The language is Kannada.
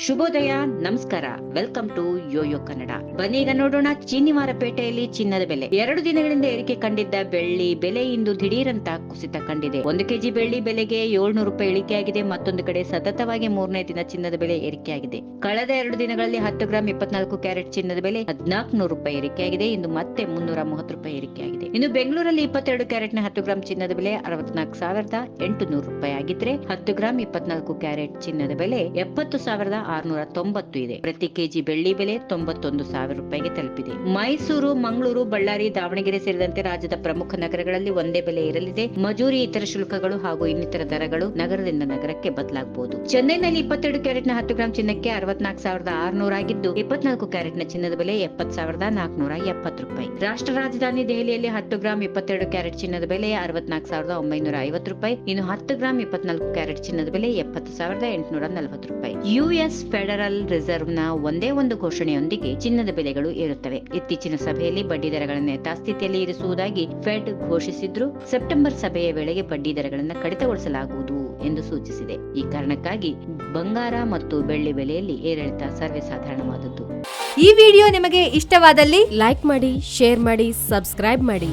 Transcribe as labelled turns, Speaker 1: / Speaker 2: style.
Speaker 1: ಶುಭೋದಯ, ನಮಸ್ಕಾರ. Welcome to YoYo Kannada. ಬನ್ನಿ ಈಗ ನೋಡೋಣ ಚಿನ್ನಿವಾರಪೇಟೆಯಲ್ಲಿ ಚಿನ್ನದ ಬೆಲೆ. 2 ದಿನಗಳಿಂದ ಏರಿಕೆ ಕಂಡಿದ್ದ ಬೆಳ್ಳಿ ಬೆಲೆ ಇಂದು ದಿಢೀರಂತ ಕುಸಿತ ಕಂಡಿದೆ. 1 ಕೆಜಿ ಬೆಳ್ಳಿ ಬೆಲೆಗೆ 700 ರೂಪಾಯಿ ಇಳಿಕೆಯಾಗಿದೆ. ಮತ್ತೊಂದು ಕಡೆ ಸತತವಾಗಿ 3ನೇ ದಿನ ಚಿನ್ನದ ಬೆಲೆ ಏರಿಕೆಯಾಗಿದೆ. ಕಳೆದ 2 ದಿನಗಳಲ್ಲಿ 10 ಗ್ರಾಂ 24 ಕ್ಯಾರೆಟ್ ಚಿನ್ನದ ಬೆಲೆ 1400 ರೂಪಾಯಿ ಏರಿಕೆಯಾಗಿದೆ. ಇಂದು ಮತ್ತೆ 330 ರೂಪಾಯಿ ಏರಿಕೆಯಾಗಿದೆ. ಇನ್ನು ಬೆಂಗಳೂರಲ್ಲಿ 22 ಕ್ಯಾರೆಟ್ನ 10 ಗ್ರಾಂ ಚಿನ್ನದ ಬೆಲೆ 64,800 ರೂಪಾಯಿ ಆಗಿದ್ರೆ 10 ಗ್ರಾಂ 24 ಕ್ಯಾರೆಟ್ ಚಿನ್ನದ ಬೆಲೆ 70,690 ಇದೆ. ಪ್ರತಿ ಕೆಜಿ ಬೆಳ್ಳಿ ಬೆಲೆ 91,000 ರೂಪಾಯಿಗೆ ತಲುಪಿದೆ. ಮೈಸೂರು, ಮಂಗಳೂರು, ಬಳ್ಳಾರಿ, ದಾವಣಗೆರೆ ಸೇರಿದಂತೆ ರಾಜ್ಯದ ಪ್ರಮುಖ ನಗರಗಳಲ್ಲಿ ಒಂದೇ ಬೆಲೆ ಇರಲಿದೆ. ಮಜೂರಿ, ಇತರ ಶುಲ್ಕಗಳು ಹಾಗೂ ಇನ್ನಿತರ ದರಗಳು ನಗರದಿಂದ ನಗರಕ್ಕೆ ಬದಲಾಗಬಹುದು. ಚೆನ್ನೈನಲ್ಲಿ 22 ಕ್ಯಾರೆಟ್ನ 10 ಗ್ರಾಂ ಚಿನ್ನಕ್ಕೆ 64,600 ಆಗಿದ್ದು 24 ಕ್ಯಾರೆಟ್ನ ಚಿನ್ನದ ಬೆಲೆ 70,470 ರೂಪಾಯಿ. ರಾಷ್ಟ್ರ ರಾಜಧಾನಿ ದೆಹಲಿಯಲ್ಲಿ 10 ಗ್ರಾಂ 22 ಕ್ಯಾರೆಟ್ ಚಿನ್ನದ ಬೆಲೆ 64,950 ರೂಪಾಯಿ. ಇನ್ನು 10 ಗ್ರಾಂ 24 ಕ್ಯಾರೆಟ್ ಚಿನ್ನದ ಬೆಲೆ 70,840 ರೂಪಾಯಿ. ಯುಎಸ್ ಫೆಡರಲ್ ರಿಸರ್ವ್ ನ ಒಂದೇ ಒಂದು ಘೋಷಣೆಯೊಂದಿಗೆ ಚಿನ್ನದ ಬೆಲೆಗಳು ಏರುತ್ತವೆ. ಇತ್ತೀಚಿನ ಸಭೆಯಲ್ಲಿ ಬಡ್ಡಿ ದರಗಳನ್ನು ಯಥಾಸ್ಥಿತಿಯಲ್ಲಿ ಇರಿಸುವುದಾಗಿ ಫೆಡ್ ಘೋಷಿಸಿದ್ರು. ಸೆಪ್ಟೆಂಬರ್ ಸಭೆಯ ವೇಳೆಗೆ ಬಡ್ಡಿ ದರಗಳನ್ನು ಕಡಿತಗೊಳಿಸಲಾಗುವುದು ಎಂದು ಸೂಚಿಸಿದೆ. ಈ ಕಾರಣಕ್ಕಾಗಿ ಬಂಗಾರ ಮತ್ತು ಬೆಳ್ಳಿ ಬೆಲೆಯಲ್ಲಿ ಏರಿಳಿತ ಸರ್ವೇ ಸಾಧಾರಣವಾದದ್ದು.
Speaker 2: ಈ ವಿಡಿಯೋ ನಿಮಗೆ ಇಷ್ಟವಾದಲ್ಲಿ ಲೈಕ್ ಮಾಡಿ, ಶೇರ್ ಮಾಡಿ, ಸಬ್ಸ್ಕ್ರೈಬ್ ಮಾಡಿ.